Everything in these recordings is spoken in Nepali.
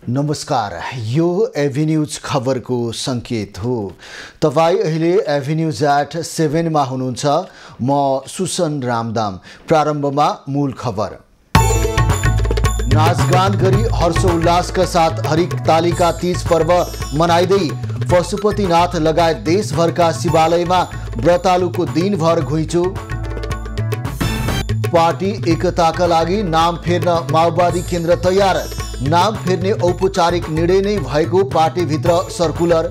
नमस्कार, यो एभिन्यूज खबरको संकेत हो। तपाईँ अहिले एभिन्यूज एट 7 मा हुनुहुन्छ। म सुसन रामदाम। प्रारम्भमा मूल खबर। नाचगान गरी हर्षोल्लासका साथ हरितालिका तीज पर्व मनाइदै पशुपतिनाथ लगायत देशभरका शिवालयमा व्रतालुको दिनभर घुइँचो। पार्टी एकताका लागि नाम फेर्न माओवादी केन्द्र तयार। नाम फेर्ने औपचारिक निर्णय नै भएको पार्टीभित्र सर्कुलर।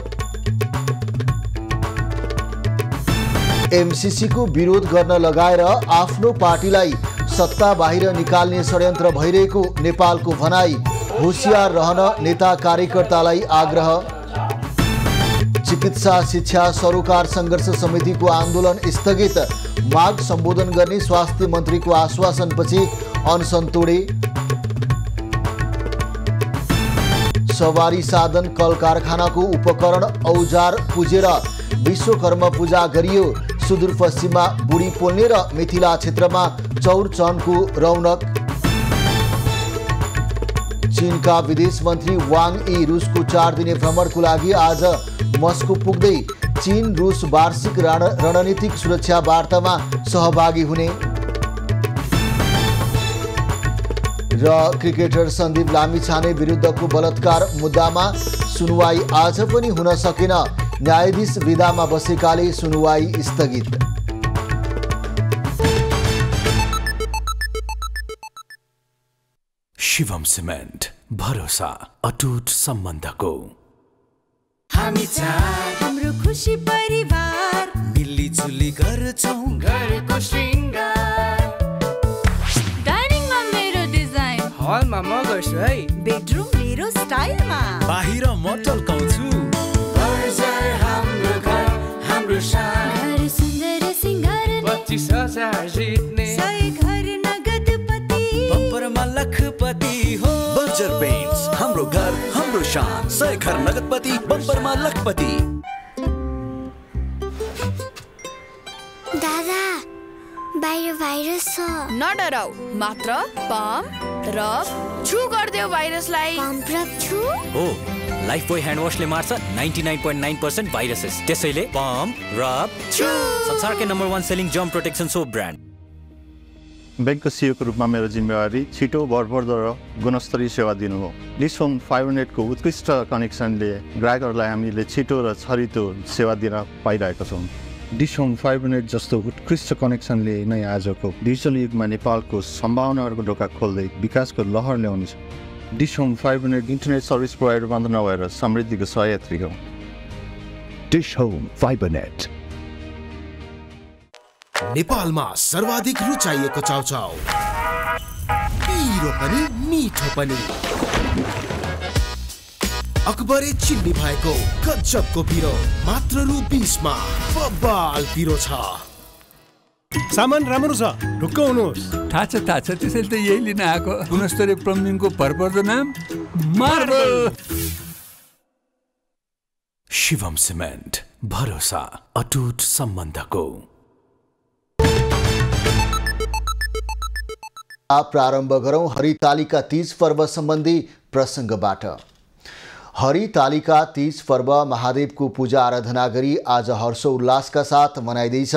एमसीसी को विरोध गर्न लगाएर आफ्नो पार्टीलाई सत्ता बाहिर निकाल्ने षड्यन्त्र भइरहेको नेपालको भनाई। होशियार रहन नेता कार्यकर्तालाई आग्रह। चिकित्सा शिक्षा सरोकार संघर्ष समितिको आन्दोलन स्थगित। माग सम्बोधन गर्ने स्वास्थ्य मन्त्रीको आश्वासनपछि अनसन तोडे। सवारी साधन कल कारखानाको उपकरण औजार पुजेर विश्वकर्मा पूजा गरियो। सुदूरपश्चिममा बुढी पोल्ने र मिथिला क्षेत्रमा चौरचनको रौनक। चीनका विदेश मन्त्री वाङ यी रुसको 4 दिने भ्रमणको लागि आज मस्को पुग्दै चीन रुस वार्षिक रणनीतिक सुरक्षा वार्तामा सहभागी हुने। र क्रिकेटर सन्दीप लामिछाने विरुद्धको बलात्कार मुद्दामा सुनवाई आज पनि हुन सकेन। न्यायाधीश विदामा बसेकाले सुनवाई स्थगित। शिवम सिमेन्ट, भरोसा अटुट सम्बन्धको। हामी हाम्रो खुशी परिवार मिलिजुली गर्छौं घरको श्रृंगार। हलमा म गर्छु है, बेडरुम मेरो स्टाइलमा, बाहिर म टल्काउँछु। हाम्रो घर हाम्रो शान, घर सुन्दर सिंगार, 25,000 जित्ने, सही घर नगदपति, बम्परमा लखपति हो। बर्जर पेन्ट्स, हाम्रो घर हाम्रो शान, सय घर नगदपति, बम्परमा लखपति। दादा, बाहिर भाइरस छ। नडराउ, मात्र पम्प रब छु गर्दियो भाइरसलाई। पम्प रब छु हो, लाइफबोय ह्यान्ड वाशले मार्छ 99.9% भाइरसेस। त्यसैले पम्प रब छु, संसारकै number 1 selling germ protection soap brand. बैंकको सीईओको रूपमा मेरो जिम्मेवारी छिटो भरपर्दो र गुणस्तरीय सेवा दिनु हो। डिस होम फाइबर नेटको उत्कृष्ट कनेक्सनले ग्राहकहरूलाई हामीले छिटो र छरितो सेवा दिन पाइरहेका छौँ। डिस होम फाइबर नेट जस्तो उत्कृष्ट कनेक्सनले नै आजको डिजिटल युगमा नेपालको सम्भावनाहरूको ढोका खोल्दै विकासको लहर ल्याउनेछ। Dish Home Fiber Net internet service provider मात्र नभएर समृद्धिको सहयात्री हो। Dish Home Fiber Net. नेपालमा सर्वाधिक रुचाइएको चाउचाउ, पिरो पनि मिठो पनि, अकबरे चिन्नी भएको गजबको पिरो मात्र रु 20 मा। बब्बाल पिरो छ। सामान राम्रो छ, ढुक्क हुनुहोस्। थाहा छ, त्यसैले त यही लिन आएको। गुणस्तरीय प्लम्बिङको भरपर्दो नाम मार्बल। शिवम सिमेन्ट, भरोसा अटुट सम्बन्धको। प्रारम्भ गरौं हरितालिका तीज पर्व सम्बन्धी प्रसङ्गबाट। हरितालिका तीज पर्व महादेवको पूजा आराधना गरी आज हर्षोल्लासका साथ मनाइँदैछ।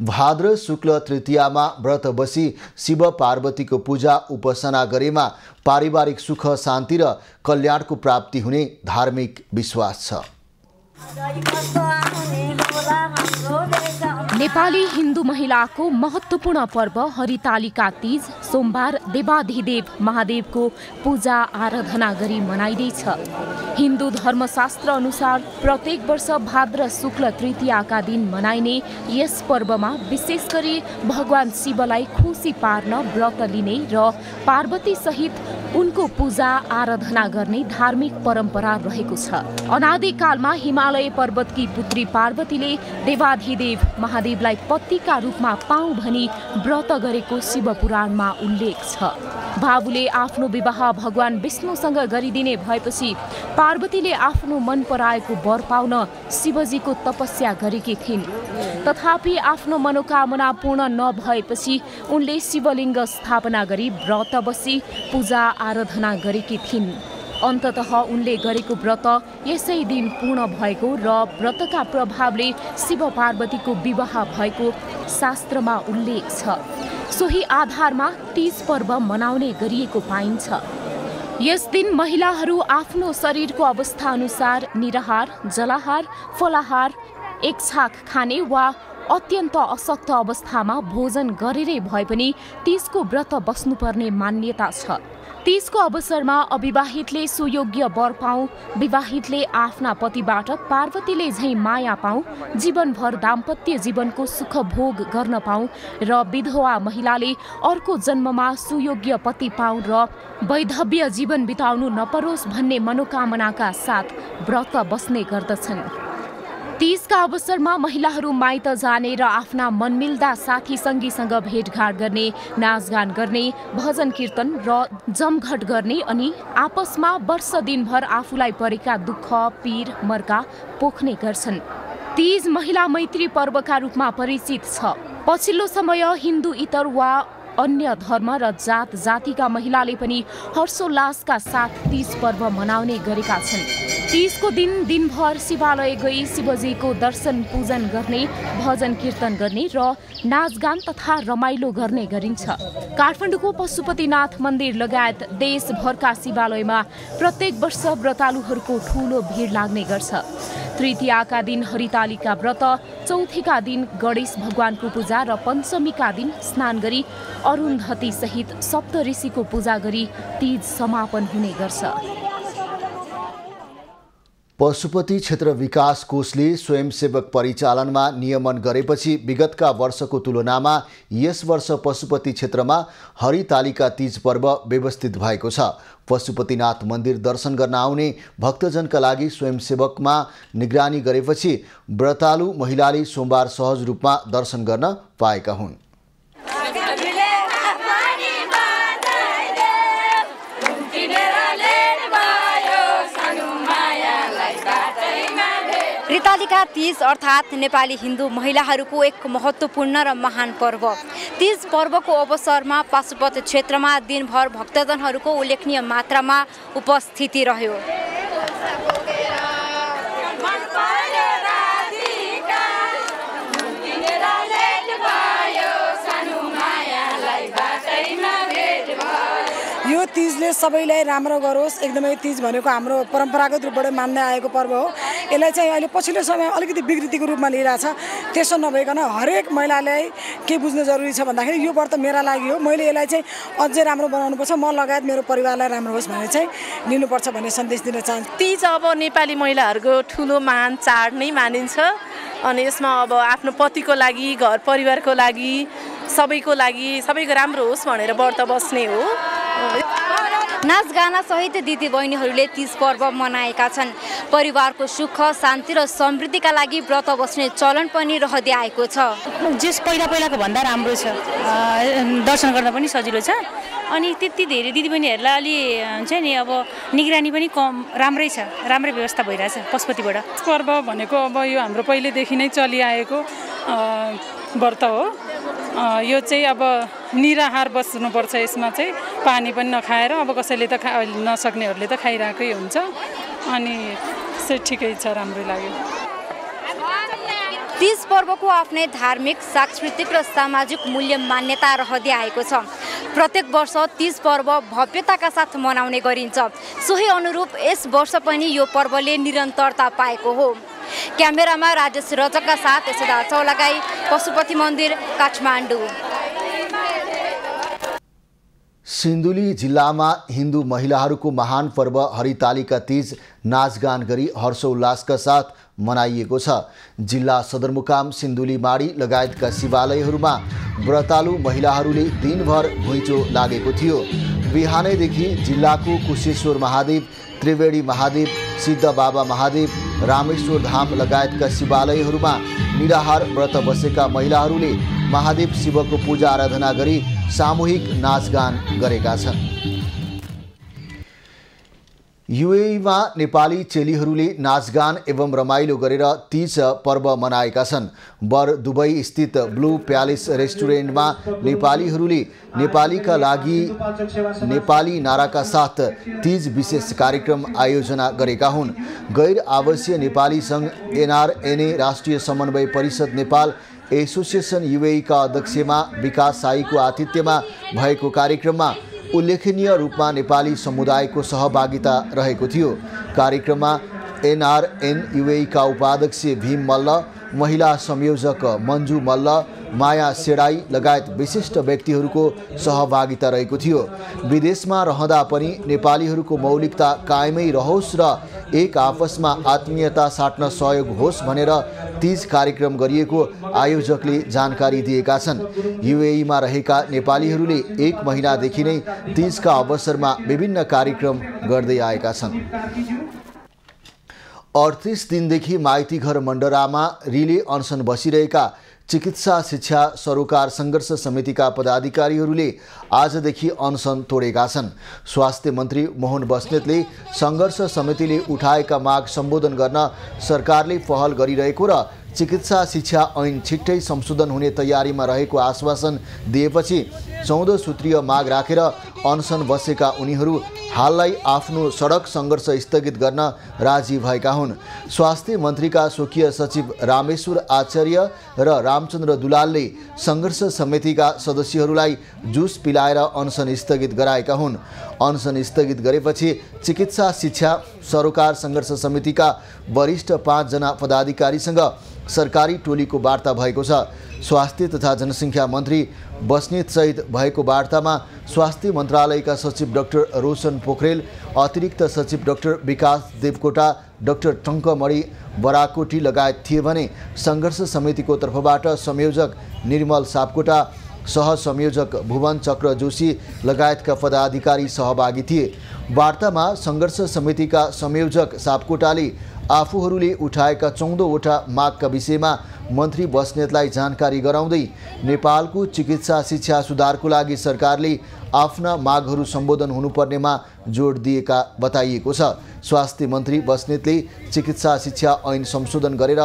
भाद्र शुक्ल तृतीयामा व्रत बसी शिव पार्वतीको पूजा उपासना गरेमा पारिवारिक सुख शान्ति र कल्याणको प्राप्ति हुने धार्मिक विश्वास छ। नेपाली हिन्दू महिलाको महत्त्वपूर्ण पर्व हरितालिका तीज सोमबार देवाधिदेव महादेवको पूजा आराधना गरी मनाइँदैछ। हिन्दू धर्मशास्त्र अनुसार प्रत्येक वर्ष भाद्र शुक्ल तृतीयाका दिन मनाइने यस पर्वमा विशेष गरी भगवान शिवलाई खुसी पार्न व्रत लिने र पार्वती सहित उनको पूजा आराधना गर्ने धार्मिक परम्परा रहेको छ। अनादिकालमा हिमालय पर्वतकी पुत्री पार्वतीले देवाधिदेव महादेव महादेवलाई पतिका रूपमा पाऊँ भनी व्रत गरेको शिवपुराणमा उल्लेख छ। बाबुले आफ्नो विवाह भगवान विष्णुसँग गरिदिने भएपछि पार्वतीले आफ्नो मन पराएको वर पाउन शिवजीको तपस्या गरेकी थिइन्। तथापि आफ्नो मनोकामना पूर्ण नभएपछि उनले शिवलिङ्ग स्थापना गरी व्रत बसी पूजा आराधना गरेकी थिइन्। अन्ततः उनले गरेको व्रत यसै दिन पूर्ण भएको र व्रतका प्रभावले शिव पार्वतीको विवाह भएको शास्त्रमा उल्लेख छ। सोही आधारमा तीज पर्व मनाउने गरिएको पाइन्छ। यस दिन महिलाहरू आफ्नो शरीरको अवस्था अनुसार निराहार, जलाहार, फलाहार, एक छाक खाने वा अत्यन्त अशक्त अवस्थामा भोजन गरेरै भए पनि तीजको व्रत बस्नुपर्ने मान्यता छ। तीजको अवसरमा अविवाहितले सुयोग्य वर पाऊँ, विवाहितले आफ्ना पतिबाट पार्वतीले झैँ माया पाऊँ, जीवनभर दाम्पत्य जीवनको सुख भोग गर्न पाऊँ र विधवा महिलाले अर्को जन्ममा सुयोग्य पति पाऊँ र वैधव्य जीवन बिताउनु नपरोस् भन्ने मनोकामनाका साथ व्रत बस्ने गर्दछन्। तीजका अवसरमा महिलाहरू माइत जाने र आफ्ना मनमिल्दा साथी सङ्गीसँग भेटघाट गर्ने, नाचगान गर्ने, भजन कीर्तन र जमघट गर्ने अनि आपसमा वर्ष दिनभर आफूलाई परेका दुःख, पीर, मर्का पोख्ने गर्छन्। तीज महिला मैत्री पर्वका रूपमा परिचित छ। पछिल्लो समय हिन्दू इतर वा अन्य धर्म र जात जातिका महिलाले पनि हर्षोल्लासका साथ तीज पर्व मनाउने गरेका छन्। तीजको दिन दिनभर शिवालय गई शिवजीको दर्शन पूजन गर्ने, भजन कीर्तन गर्ने र नाचगान तथा रमाइलो गर्ने गरिन्छ। काठमाडौँको पशुपतिनाथ मन्दिर लगायत देशभरका शिवालयमा प्रत्येक वर्ष व्रतालुहरूको ठूलो भिड लाग्ने गर्छ। तृतीयाका दिन हरितालिका व्रत, चौथीका दिन गणेश भगवानको पूजा र पञ्चमीका दिन स्नान गरी अरुन्धती सहित सप्तऋषिको पूजा गरी तीज समापन हुने गर्छ। पशुपति क्षेत्र विकास कोषले स्वयंसेवक परिचालनमा नियमन गरेपछि विगतका वर्षको तुलनामा यस वर्ष पशुपति क्षेत्रमा हरितालिका तीज पर्व व्यवस्थित भएको छ। पशुपतिनाथ मन्दिर दर्शन गर्न आउने भक्तजनका लागि स्वयंसेवकमा निगरानी गरेपछि व्रतालु महिलाले सोमबार सहज रूपमा दर्शन गर्न पाएका हुन्। हरितालिका तीज अर्थात् नेपाली हिन्दू महिलाहरूको एक महत्त्वपूर्ण र महान पर्व। तीज पर्वको अवसरमा पशुपति क्षेत्रमा दिनभर भक्तजनहरूको उल्लेखनीय मात्रामा उपस्थिति रह्यो। यो तीजले सबैलाई राम्रो गरोस्। एकदमै तीज भनेको हाम्रो परम्परागत रूपबाट मान्दै आएको पर्व हो। यसलाई चाहिँ अहिले पछिल्लो समय अलिकति विकृतिको रूपमा लिइरहेछ। त्यसो नभइकन हरेक महिलालाई के बुझ्नु जरुरी छ भन्दाखेरि यो व्रत मेरा लागि हो, मैले यसलाई चाहिँ अझै राम्रो बनाउनुपर्छ, म लगायत मेरो परिवारलाई राम्रो होस् भनेर चाहिँ लिनुपर्छ भन्ने सन्देश दिन चाहन्छु। तीज अब नेपाली महिलाहरूको ठुलो महान चाड नै मानिन्छ अनि यसमा अब आफ्नो पतिको लागि, घर परिवारको लागि, सबैको राम्रो होस् भनेर व्रत बस्ने हो। नाचगाना सहित दिदी बहिनीहरूले तीज पर्व मनाएका छन्। परिवारको सुख, शान्ति र समृद्धिका लागि व्रत बस्ने चलन पनि रहँदै आएको छ। जस पहिलाको भन्दा राम्रो छ, दर्शन गर्दा पनि सजिलो छ अनि त्यति धेरै दिदीबहिनीहरूलाई अलि हुन्छ नि अब निगरानी पनि कम राम्रै छ, राम्रै व्यवस्था भइरहेछ पशुपतिबाट। पर्व भनेको अब यो हाम्रो पहिलेदेखि नै चलिआएको व्रत हो। यो चाहिँ अब निराहार बस्नुपर्छ। यसमा चाहिँ पानी पनि नखाएर, अब कसैले त नसक्नेहरूले त खाइरहेकै हुन्छ अनि चाहिँ ठिकै छ, राम्रो लाग्यो। तीज पर्वको आफ्नै धार्मिक, सांस्कृतिक र सामाजिक मूल्य मान्यता रहँदै आएको छ। प्रत्येक वर्ष तीज पर्व भव्यताका साथ मनाउने गरिन्छ। सोही अनुरूप यस वर्ष पनि यो पर्वले निरन्तरता पाएको हो। क्यामेरामा राजेश रजकका साथ यशोदा चौलागाई, पशुपति मन्दिर, काठमाडौँ। सिन्धुली जिल्लामा हिन्दू महिलाहरूको महान पर्व हरितालिका तीज नाचगान गरी हर्षोल्लासका साथ मनाइएको छ। जिल्ला सदरमुकाम सिन्धुलीमाडी लगायतका शिवालयहरूमा व्रतालु महिलाहरूले दिनभर घुइँचो लागेको थियो। बिहानैदेखि जिल्लाको कुशेश्वर महादेव, त्रिवेणी महादेव, सिद्ध बाबा महादेव, रामेश्वर धाम लगायतका शिवालयहरूमा निराहार व्रत बसेका महिलाहरूले महादेव शिवको पूजा आराधना गरी सामूहिक नाचगान गरेका छन्। युएईमा नेपाली चेलीहरूले नाचगान एवं रमाइलो गरेर तीज पर्व मनाएका छन्। बर दुबई स्थित ब्लू प्यालेस रेस्टुरेन्टमा नेपालीहरूले नेपालीका लागि नेपाली नाराका साथ तीज विशेष कार्यक्रम आयोजना गरेका हुन्। गैर आवासीय नेपाली सङ्घ एनआरएनए राष्ट्रिय समन्वय परिषद नेपाल एसोसिएसन युएईका अध्यक्षमा विकास साईको आतिथ्यमा भएको कार्यक्रममा उल्लेखनीय रूपमा नेपाली समुदायको सहभागिता रहेको थियो। कार्यक्रममा एनआरएन युएईका उपाध्यक्ष भीम मल्ल, महिला संयोजक मन्जु मल्ल, माया सेडाई लगायत विशिष्ट व्यक्तिहरूको सहभागिता रहेको थियो। विदेशमा रहँदा पनि नेपालीहरूको मौलिकता कायमै रहोस् र एक आपसमा आत्मीयता साट्न सहयोग होस् भनेर तीज कार्यक्रम गरिएको आयोजकले जानकारी दिएका छन्। युएईमा रहेका नेपालीहरूले 1 महिनादेखि नै तीजका अवसरमा विभिन्न कार्यक्रम गर्दै आएका छन्। 38 दिनदेखि माइतीघर मण्डरामा रिले अनसन बसिरहेका चिकित्सा शिक्षा सरोकार सङ्घर्ष समितिका पदाधिकारीहरूले आजदेखि अनसन तोडेका छन्। स्वास्थ्य मन्त्री मोहन बस्नेतले सङ्घर्ष समितिले उठाएका माग सम्बोधन गर्न सरकारले पहल गरिरहेको र चिकित्सा शिक्षा ऐन छिट्टै संशोधन हुने तयारीमा रहेको आश्वासन दिएपछि 14 सूत्रीय माग राखेर अनसन बसेका उनीहरू हाललाई आफ्नो सडक सङ्घर्ष स्थगित गर्न राजी भएका हुन्। स्वास्थ्य मन्त्रीका स्वकीय सचिव रामेश्वर आचार्य र रामचन्द्र दुलालले सङ्घर्ष समितिका सदस्यहरूलाई जुस पिलाएर अनसन स्थगित गराएका हुन्। अनसन स्थगित गरेपछि चिकित्सा शिक्षा सरोकार सङ्घर्ष समितिका वरिष्ठ 5 जना पदाधिकारीसँग सरकारी टोलीको वार्ता भएको छ। स्वास्थ्य तथा जनसङ्ख्या मन्त्री बस्नेतसहित भएको वार्तामा स्वास्थ्य मन्त्रालयका सचिव डाक्टर रोशन पोखरेल, अतिरिक्त सचिव डाक्टर विकास देवकोटा, डाक्टर टङ्कमणि बराकोटी लगायत थिए भने सङ्घर्ष समितिको तर्फबाट संयोजक निर्मल सापकोटा, सहसंयोजक भुवन चक्र जोशी लगायतका पदाधिकारी सहभागी थिए। वार्तामा सङ्घर्ष समितिका संयोजक सापकोटाले आफूहरूले उठाएका 14वटा मागका विषयमा मन्त्री बस्नेतलाई जानकारी गराउँदै नेपालको चिकित्सा शिक्षा सुधारको लागि सरकारले आफ्ना मागहरू सम्बोधन हुनुपर्नेमा जोड दिएका बताइएको छ। स्वास्थ्य मन्त्री बस्नेतले चिकित्सा शिक्षा ऐन संशोधन गरेर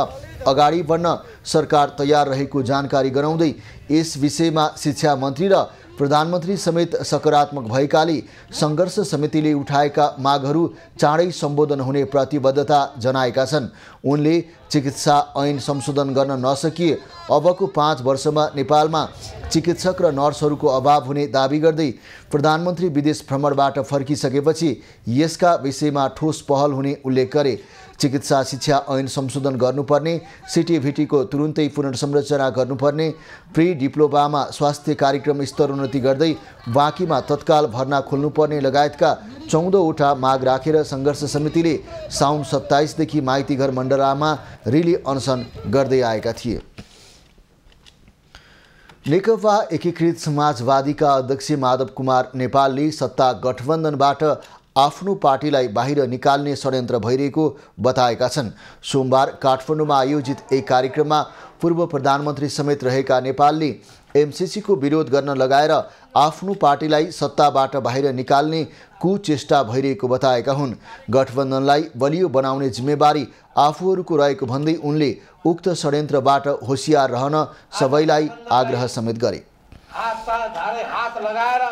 अगाडि बढ्न सरकार तयार रहेको जानकारी गराउँदै यस विषयमा शिक्षा मन्त्री र प्रधानमन्त्री समेत सकारात्मक भएकाले सङ्घर्ष समितिले उठाएका मागहरू चाँडै सम्बोधन हुने प्रतिबद्धता जनाएका छन्। उनले चिकित्सा ऐन संशोधन गर्न नसकिए अबको 5 वर्षमा नेपालमा चिकित्सक र नर्सहरूको अभाव हुने दाबी गर्दै प्रधानमन्त्री विदेश भ्रमणबाट फर्किसकेपछि यसका विषयमा ठोस पहल हुने उल्लेख गरे। चिकित्सा शिक्षा ऐन संशोधन गर्नुपर्ने, सिटिभिटीको तुरुन्तै पुनर्संरचना गर्नुपर्ने, प्री डिप्लोमामा स्वास्थ्य कार्यक्रम स्तरोन्नति गर्दै बाँकीमा तत्काल भर्ना खोल्नुपर्ने लगायतका 14वटा माग राखेर सङ्घर्ष समितिले साउन 27 देखि माइतीघर मण्डलामा रिले अनसन गर्दै आएका थिए। नेकपा एकीकृत समाजवादीका अध्यक्ष माधव कुमार नेपालले सत्ता गठबन्धनबाट आफ्नो पार्टीलाई बाहिर निकाल्ने षड्यन्त्र भइरहेको बताएका छन्। सोमबार काठमाडौँमा आयोजित एक कार्यक्रममा पूर्व प्रधानमन्त्री समेत रहेका नेपालले एमसिसीको विरोध गर्न लगाएर आफ्नो पार्टीलाई सत्ताबाट बाहिर निकाल्ने कुचेष्टा भइरहेको बताएका हुन्। गठबन्धनलाई बलियो बनाउने जिम्मेवारी आफूहरूको रहेको भन्दै उनले उक्त षड्यन्त्रबाट होसियार रहन सबैलाई आग्रह समेत गरे। हात लगाएर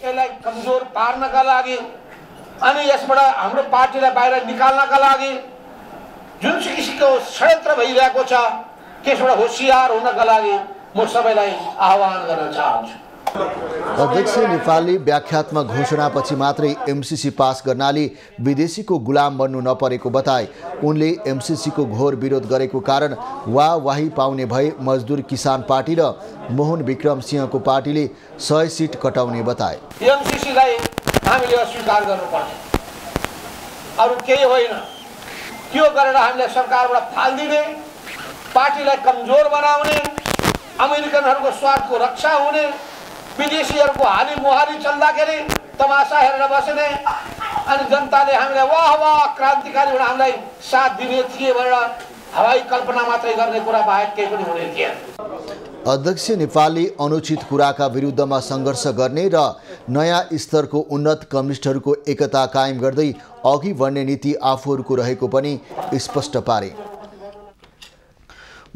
यसलाई कमजोर पार्नका लागि अनि यसबाट हाम्रो पार्टीलाई बाहिर निकाल्नका लागि जुन किसिमको षड्यन्त्र भइरहेको छ त्यसबाट होसियार हुनका लागि म सबैलाई आह्वान गर्न चाहन्छु। अध्यक्ष नेपालले व्याख्यात्मक घोषणापछि मात्रै एमसिसी पास गर्नाले विदेशीको गुलाम बन्नु नपरेको बताए। उनले एमसिसीको घोर विरोध गरेको कारण वाही पाउने भए मजदुर किसान पार्टी र मोहन विक्रम सिंहको पार्टीले 100 सिट कटाउने बताए। एमसिसीलाई हामीले अस्वीकार गर्नुपर्छ, अरू केही होइन। त्यो गरेर हामीले सरकारबाट फाल्दिने, पार्टीलाई कमजोर बनाउने, अमेरिकनहरूको स्वार्थको रक्षा हुने, विदेशीहरूको हाली मुहारी चल्दाखेरि तमासा हेरेर बस्ने अनि जनताले हामीलाई वाह वाह क्रान्तिकारी भनेर हामीलाई साथ दिने थिए भनेर हवाई कल्पना मात्रै गर्ने कुरा बाहेक केही पनि हुने थिएन। अध्यक्ष नेपालले अनुचित कुराका विरुद्धमा सङ्घर्ष गर्ने र नयाँ स्तरको उन्नत कम्युनिस्टहरूको एकता कायम गर्दै अघि बढ्ने नीति आफूहरूको रहेको पनि स्पष्ट पारे।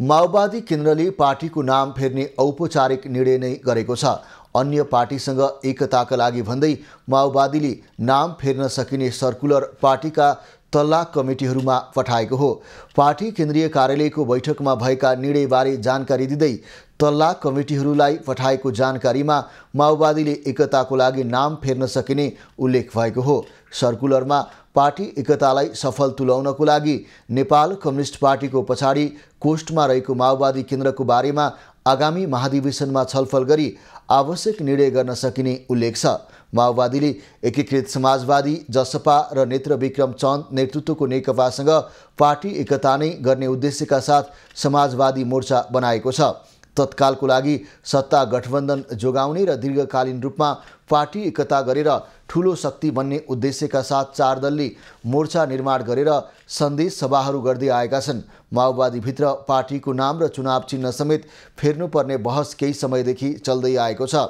माओवादी केन्द्रले पार्टीको नाम फेर्ने औपचारिक निर्णय नै गरेको छ। अन्य पार्टीसँग एकताका लागि भन्दै माओवादीले नाम फेर्न सकिने सर्कुलर पार्टीका तल्ला कमिटीहरूमा पठाएको हो। पार्टी केन्द्रीय कार्यालयको बैठकमा भएका निर्णयबारे जानकारी दिँदै तल्ला कमिटीहरूलाई पठाएको जानकारीमा माओवादीले एकताको लागि नाम फेर्न सकिने उल्लेख भएको हो। सर्कुलरमा पार्टी एकतालाई सफल तुल्याउनको लागि नेपाल कम्युनिस्ट पार्टीको पछाडि कोष्ठमा रहेको माओवादी केन्द्रको बारेमा आगामी महाधिवेशनमा छलफल गरी आवश्यक निर्णय गर्न सकिने उल्लेख छ। माओवादीले एकीकृत समाजवादी जसपा र नेत्र विक्रम चन्द नेतृत्वको नेकपासँग पार्टी एकता नै गर्ने उद्देश्यका साथ समाजवादी मोर्चा बनाएको छ। तत्कालको लागि सत्ता गठबन्धन जोगाउने र दीर्घकालीन रूपमा पार्टी एकता गरेर ठूलो शक्ति बन्ने उद्देश्यका साथ 4 दलले मोर्चा निर्माण गरेर सन्देश सभाहरू गर्दै आएका छन्। माओवादीभित्र पार्टीको नाम र चुनाव चिन्ह समेत फेर्नुपर्ने बहस केही समयदेखि चल्दै आएको छ।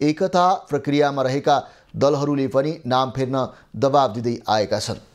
एकता प्रक्रियामा रहेका दलहरूले पनि नाम फेर्न दबाब दिँदै आएका छन्।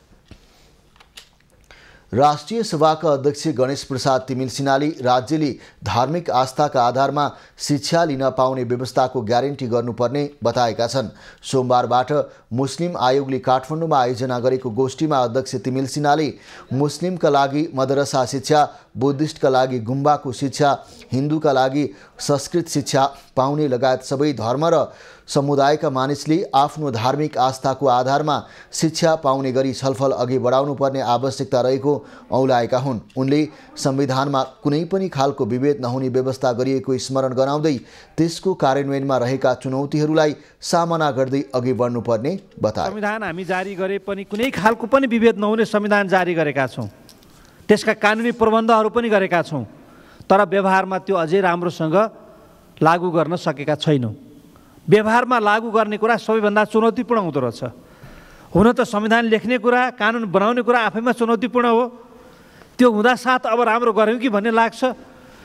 राष्ट्रिय सभाका अध्यक्ष गणेश प्रसाद तिमिल सिन्हाले राज्यले धार्मिक आस्थाका आधारमा शिक्षा लिन पाउने व्यवस्थाको ग्यारेन्टी गर्नुपर्ने बताएका छन्। सोमबारबाट मुस्लिम आयोगले काठमाडौँमा आयोजना गरेको गोष्ठीमा अध्यक्ष तिमिल सिन्हाले मुस्लिमका लागि मदरसा शिक्षा, बुद्धिस्टका लागि गुम्बाको शिक्षा, हिन्दूका लागि संस्कृत शिक्षा पाउने लगायत सबै धर्म र समुदायका मानिसले आफ्नो धार्मिक आस्थाको आधारमा शिक्षा पाउने गरी छलफल अघि बढाउनुपर्ने आवश्यकता रहेको औलाएका हुन्। उनले संविधानमा कुनै पनि खालको विभेद नहुने व्यवस्था गरिएको स्मरण गराउँदै त्यसको कार्यान्वयनमा रहेका चुनौतीहरूलाई सामना गर्दै अघि बढ्नुपर्ने बताए। संविधान हामी जारी गरे पनि कुनै खालको पनि विभेद नहुने संविधान जारी गरेका छौँ, त्यसका कानुनी प्रबन्धहरू पनि गरेका छौँ, तर व्यवहारमा त्यो अझै राम्रोसँग लागू गर्न सकेका छैनौँ। व्यवहारमा लागू गर्ने कुरा सबैभन्दा चुनौतीपूर्ण हुँदो रहेछ। हुन त संविधान लेख्ने कुरा, कानुन बनाउने कुरा आफैमा चुनौतीपूर्ण हो। त्यो हुँदासाथ अब राम्रो गऱ्यौँ कि भन्ने लाग्छ,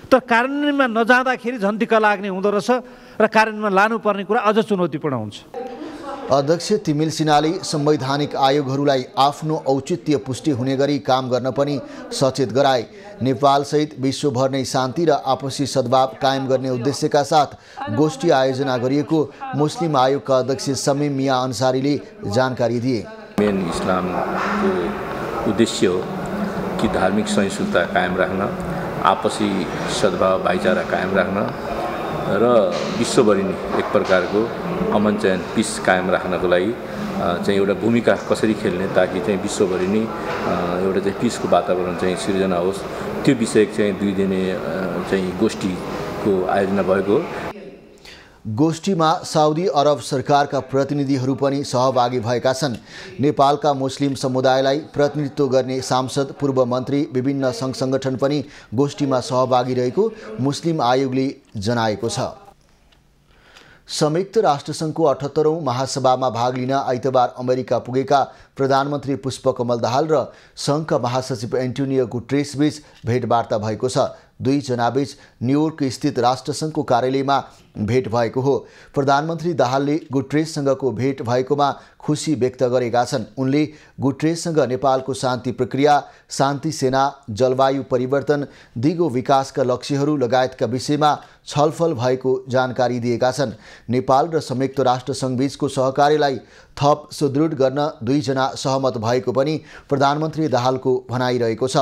तर कार्यान्वयनमा नजाँदाखेरि झन् दिक्क लाग्ने हुँदो रहेछ र कार्यान्वयनमा लानुपर्ने कुरा अझ चुनौतीपूर्ण हुन्छ। अध्यक्ष तिमिल सिन्हाले संवैधानिक आयोगहरूलाई आफ्नो औचित्य पुष्टि हुने गरी काम गर्न पनि सचेत गराए। नेपालसहित विश्वभर नै शान्ति र आपसी सद्भाव कायम गर्ने उद्देश्यका साथ गोष्ठी आयोजना गरिएको मुस्लिम आयोगका अध्यक्ष समीम मिया अन्सारीले जानकारी दिए। मेन इस्लामको उद्देश्य हो कि धार्मिक सहिष्णुता कायम राख्न, आपसी सद्भाव भाइचारा कायम राख्न र विश्वभरि नै एक प्रकारको अमन चयन पिस कायम राख्नको लागि चाहिँ एउटा भूमिका कसरी खेल्ने ताकि चाहिँ विश्वभरि नै एउटा चाहिँ पिसको वातावरण चाहिँ सिर्जना होस्, त्यो विषय चाहिँ 2 दिने चाहिँ गोष्ठीको आयोजना भएको हो। गोष्ठीमा साउदी अरब सरकारका प्रतिनिधिहरू पनि सहभागी भएका छन्। नेपालका मुस्लिम समुदायलाई प्रतिनिधित्व गर्ने सांसद, पूर्व मन्त्री, विभिन्न सङ्घ सङ्गठन पनि गोष्ठीमा सहभागी रहेको मुस्लिम आयोगले जनाएको छ। संयुक्त राष्ट्रसङ्घको 78औं महासभामा भाग लिन आइतबार अमेरिका पुगेका प्रधानमन्त्री पुष्पकमल दाहाल र सङ्घका महासचिव एन्टोनियो गुटेरेस बीच भेटवार्ता भएको छ। दुई जनाबीच न्युयोर्क स्थित राष्ट्रसङ्घको कार्यालयमा भेट भएको हो। प्रधानमन्त्री दाहालले गुटेरेससँगको भेट भएकोमा खुसी व्यक्त गरेका छन्। उनले गुटेरेससँग नेपालको शान्ति प्रक्रिया, शान्ति सेना, जलवायु परिवर्तन, दिगो विकासका लक्ष्यहरू लगायतका विषयमा छलफल भएको जानकारी दिएका छन्। नेपाल र संयुक्त राष्ट्रसङ्घ बीचको सहकार्यलाई थप सुदृढ गर्न दुईजना सहमत भएको पनि प्रधानमन्त्री दाहालको भनाइरहेको छ।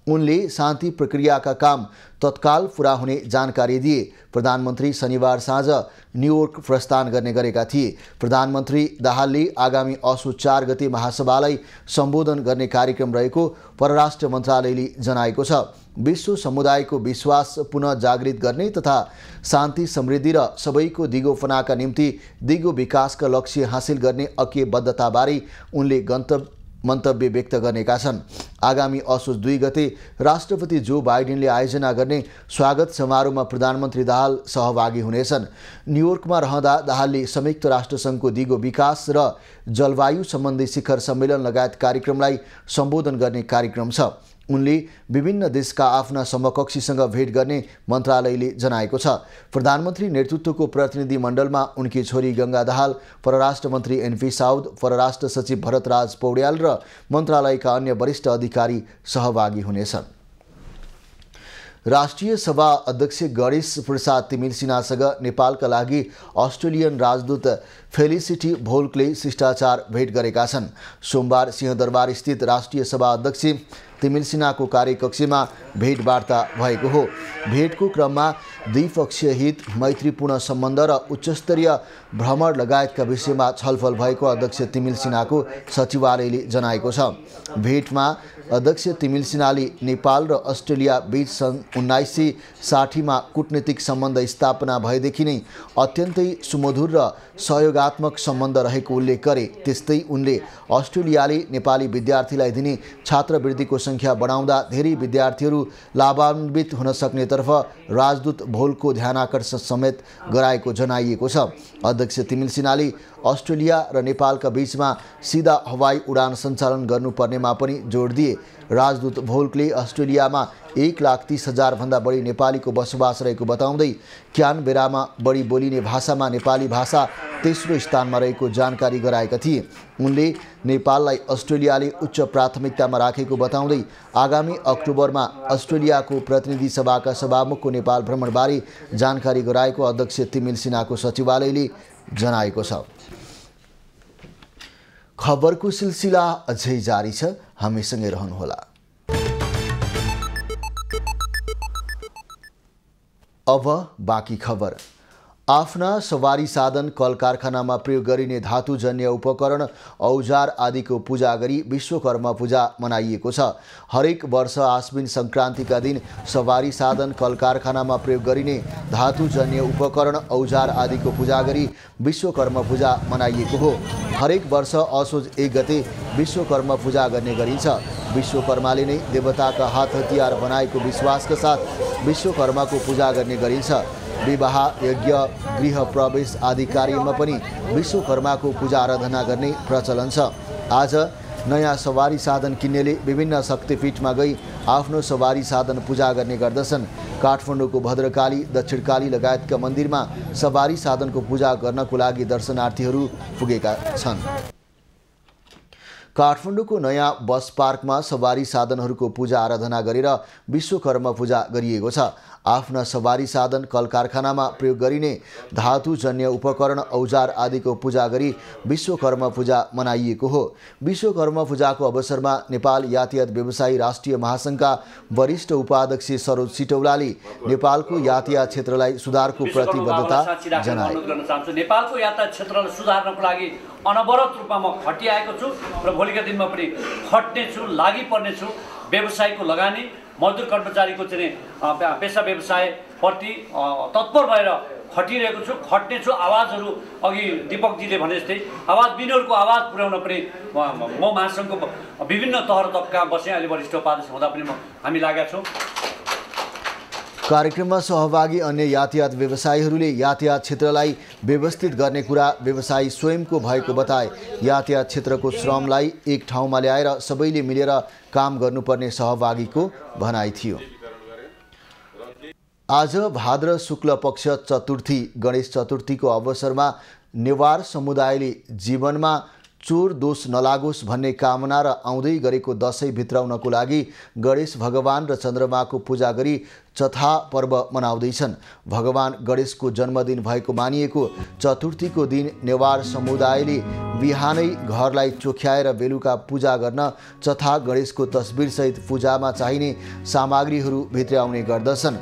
उनले शान्ति प्रक्रियाका काम तत्काल पुरा हुने जानकारी दिए। प्रधानमन्त्री शनिबार साँझ न्युयोर्क प्रस्थान गर्ने गरेका थिए। प्रधानमन्त्री दाहालले आगामी असोज 4 गते महासभालाई सम्बोधन गर्ने कार्यक्रम रहेको परराष्ट्र मन्त्रालयले जनाएको छ। विश्व समुदायको विश्वास पुनः जागृत गर्ने तथा शान्ति, समृद्धि र सबैको दिगोपनाका निम्ति दिगो विकासका लक्ष्य हासिल गर्ने ऐक्यबद्धताबारे उनले मन्तव्य व्यक्त गरेका छन्। आगामी असोज 2 गते राष्ट्रपति जो बाइडेनले आयोजना गर्ने स्वागत समारोहमा प्रधानमन्त्री दाहाल सहभागी हुनेछन्। न्युयोर्कमा रहँदा दाहालले संयुक्त राष्ट्रसङ्घको दिगो विकास र जलवायु सम्बन्धी शिखर सम्मेलन लगायत कार्यक्रमलाई सम्बोधन गर्ने कार्यक्रम छ। उनले विभिन्न देशका आफ्ना समकक्षीसँग भेट गर्ने मन्त्रालयले जनाएको छ। प्रधानमन्त्री नेतृत्वको प्रतिनिधि मण्डलमा उनकी छोरी गङ्गा दाहाल, परराष्ट्र मन्त्री एनपी साउद, परराष्ट्र सचिव भरतराज पौड्याल र मन्त्रालयका अन्य वरिष्ठ अधिकारी सहभागी हुनेछन्। राष्ट्रिय सभा अध्यक्ष गणेश प्रसाद तिमिल सिन्हासँग नेपालका लागि अस्ट्रेलियन राजदूत फेलिसिटी भोल्कले शिष्टाचार भेट गरेका छन्। सोमबार सिंहदरबार स्थित राष्ट्रिय सभा अध्यक्ष तिमिल सिन्हाको कार्यकक्षमा भेटवार्ता भएको हो। भेटको क्रममा द्विपक्षीय हित, मैत्रीपूर्ण सम्बन्ध र उच्चस्तरीय भ्रमण लगायतका विषयमा छलफल भएको अध्यक्ष तिमिल सिन्हाको सचिवालयले जनाएको छ। भेटमा अध्यक्ष तिमिल सिन्हाले नेपाल र अस्ट्रेलिया बीच सन् 1960मा कूटनीतिक सम्बन्ध स्थापना भएदेखि नै अत्यन्तै सुमधुर र सहयोगात्मक सम्बन्ध रहेको उल्लेख गरे। त्यस्तै उनले अस्ट्रेलियाले नेपाली विद्यार्थीलाई दिने छात्रवृत्तिको सङ्ख्या बढाउँदा धेरै विद्यार्थीहरू लाभान्वित हुन सक्नेतर्फ राजदूत भोल्कको ध्यानाकर्षण समेत गराएको जनाइएको छ। अध्यक्ष तिमिल सिन्हाले अस्ट्रेलिया र नेपालका बीचमा सिधा हवाई उडान सञ्चालन गर्नुपर्नेमा पनि जोड दिए। राजदूत भोल्कले अस्ट्रेलियामा 1,30,000 भन्दा बढी नेपालीको बसोबास रहेको बताउँदै क्यानबेरामा बढी बोलिने भाषामा नेपाली भाषा तेस्रो स्थानमा रहेको जानकारी गराएका थिए। उनले नेपाललाई अस्ट्रेलियाले उच्च प्राथमिकतामा राखेको बताउँदै आगामी अक्टोबरमा अस्ट्रेलियाको प्रतिनिधि सभाका सभामुखको नेपाल भ्रमणबारे जानकारी गराएको अध्यक्ष तिमिल सिन्हाको सचिवालयले जनाएको छ। खबरको सिलसिला अझै जारी छ, हामीसँगै रहनुहोला। अब बाँकी खबर। आफ्ना सवारी साधन, कल कारखानामा प्रयोग गरिने धातुजन्य उपकरण, औजार आदिको पूजा गरी विश्वकर्मा पूजा मनाइएको छ। हरेक वर्ष आश्विन सङ्क्रान्तिका दिन सवारी साधन, कल कारखानामा प्रयोग गरिने धातुजन्य उपकरण, औजार आदिको पूजा गरी विश्वकर्मा पूजा मनाइएको हो। हरेक वर्ष असोज 1 गते विश्वकर्मा पूजा गर्ने गरिन्छ। विश्वकर्माले नै देवताका हात हतियार बनाएको विश्वासका साथ विश्वकर्माको पूजा गर्ने गरिन्छ। विवाह, यज्ञ, गृह प्रवेश आदि कार्यमा पनि विश्वकर्माको पूजा आराधना गर्ने प्रचलन छ। आज नयाँ सवारी साधन किन्नेले विभिन्न शक्तिपीठमा गई आफ्नो सवारी साधन पूजा गर्ने गर्दछन्। काठमाडौँको भद्रकाली, दक्षिणकाली लगायतका मन्दिरमा सवारी साधनको पूजा गर्नको लागि दर्शनार्थीहरू पुगेका छन्। काठमाडौँको नयाँ बस पार्कमा सवारी साधनहरूको पूजा आराधना गरेर विश्वकर्मा पूजा गरिएको छ। आफ्ना सवारी साधन, कल कारखानामा प्रयोग गरिने धातुजन्य उपकरण, औजार आदिको पूजा गरी विश्वकर्मा पूजा मनाइएको हो। विश्वकर्मा पूजाको अवसरमा नेपाल यातायात व्यवसायी राष्ट्रिय महासङ्घका वरिष्ठ उपाध्यक्ष सरोज सिटौलाले नेपालको यातायात क्षेत्रलाई सुधारको प्रतिबद्धता जनाए। नेपालको यातायात क्षेत्रलाई सुधार्नको लागि अनवरत रूपमा म खटिआएको छु र भोलिका दिनमा पनि खट्नेछु, लागि पर्नेछु। व्यवसायको लगानी, मजदुर कर्मचारीको चाहिँ पेसा व्यवसायप्रति तत्पर भएर खटिरहेको छु, खट्नेछु। आवाजहरू अघि दीपकजीले भने जस्तै आवाज बिनोरको आवाज पुर्याउन पनि म महासङ्घको विभिन्न तह र तबका बसेँ। अहिले वरिष्ठ उपाध्यक्ष हुँदा पनि हामी लागेका छौँ। कार्यक्रममा सहभागी अन्य यातायात व्यवसायीहरूले यातायात क्षेत्रलाई व्यवस्थित गर्ने कुरा व्यवसायी स्वयंको भएको बताए। यातायात क्षेत्रको श्रमलाई एक ठाउँमा ल्याएर सबैले मिलेर काम गर्नुपर्ने सहभागीको भनाइ थियो। आज भाद्र शुक्ल पक्ष चतुर्थी, गणेश चतुर्थीको अवसरमा नेवार समुदायले जीवनमा चोर दोष नलागोस् भन्ने कामना र आउँदै गरेको दशैं भित्राउनको लागि गणेश भगवान र चन्द्रमाको पूजा गरी चथा पर्व मनाउँदैछन्। भगवान गणेशको जन्मदिन भएको मानिएको चतुर्थीको दिन नेवार समुदायले बिहानै घरलाई चोख्याएर बेलुका पूजा गर्न चथा गणेशको तस्बिरसहित पूजामा चाहिने सामग्रीहरू भित्र्याउने गर्दछन्।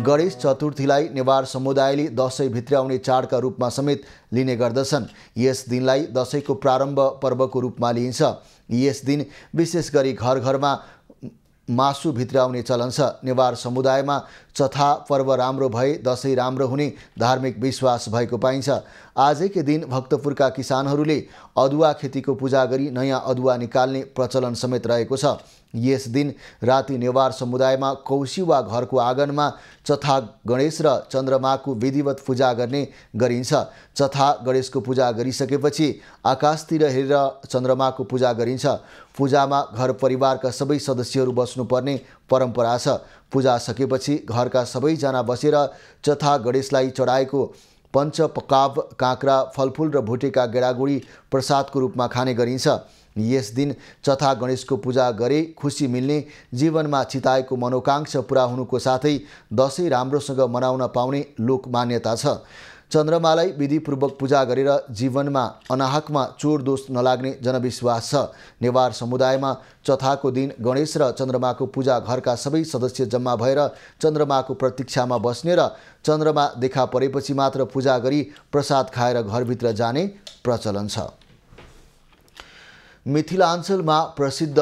गणेश चतुर्थीलाई नेवार समुदायले दशैं भित्र्याउने चाडका रूपमा समेत लिने गर्दछन्। यस दिनलाई दशैंको प्रारम्भ पर्वको रूपमा लिइन्छ। यस दिन विशेष गरी घर घरमा मासु भित्राउने चलन छ। नेवार समुदायमा चथा पर्व राम्रो भए दसैँ राम्रो हुने धार्मिक विश्वास भएको पाइन्छ। आजकै दिन भक्तपुरका किसानहरूले अदुवा खेतीको पूजा गरी नयाँ अदुवा निकाल्ने प्रचलन समेत रहेको छ। यस दिन राति नेवार समुदायमा कौसी वा घरको आँगनमा चथा गणेश र चन्द्रमाको विधिवत पूजा गर्ने गरिन्छ। चथा गणेशको पूजा गरिसकेपछि आकाशतिर हेरेर चन्द्रमाको पूजा गरिन्छ। पूजामा घर परिवारका सबै सदस्यहरू बस्नुपर्ने परम्परा छ। पूजा सकेपछि घरका सबैजना बसेर चथा गणेशलाई चढाएको पञ्चपकाव काँक्रा फलफुल र भुटेका गेडागुडी प्रसादको रूपमा खाने गरिन्छ। यस दिन चथा गणेशको पूजा गरे खुसी मिल्ने, जीवनमा चिताएको मनोकांक्षा पुरा हुनुको साथै दसैँ राम्रोसँग मनाउन पाउने लोक मान्यता छ। चन्द्रमालाई विधिपूर्वक पूजा गरेर जीवनमा अनाहकमा चोर दोष नलाग्ने जनविश्वास छ। नेवार समुदायमा चथाको दिन गणेश र चन्द्रमाको पूजा घरका सबै सदस्य जम्मा भएर चन्द्रमाको प्रतीक्षामा बस्ने र चन्द्रमा देखा परेपछि मात्र पूजा गरी प्रसाद खाएर घरभित्र जाने प्रचलन छ। मिथिलाञ्चलमा प्रसिद्ध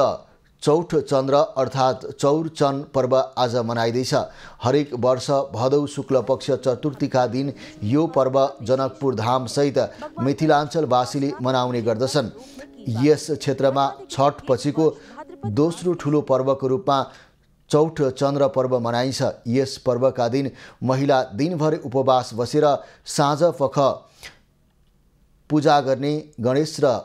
चौठ चन्द्र अर्थात् चौरचन पर्व आज मनाइँदैछ। हरेक वर्ष भदौ शुक्ल पक्ष चतुर्थीका दिन यो पर्व जनकपुर धाम सहित मिथिलाञ्चलवासीले मनाउने गर्दछन्। यस क्षेत्रमा छठ पछिको दोस्रो ठुलो पर्वको रूपमा चौठ चन्द्र पर्व मनाइन्छ। यस पर्वका दिन महिला दिनभर उपवास बसेर साँझपख पूजा गर्ने, गणेश र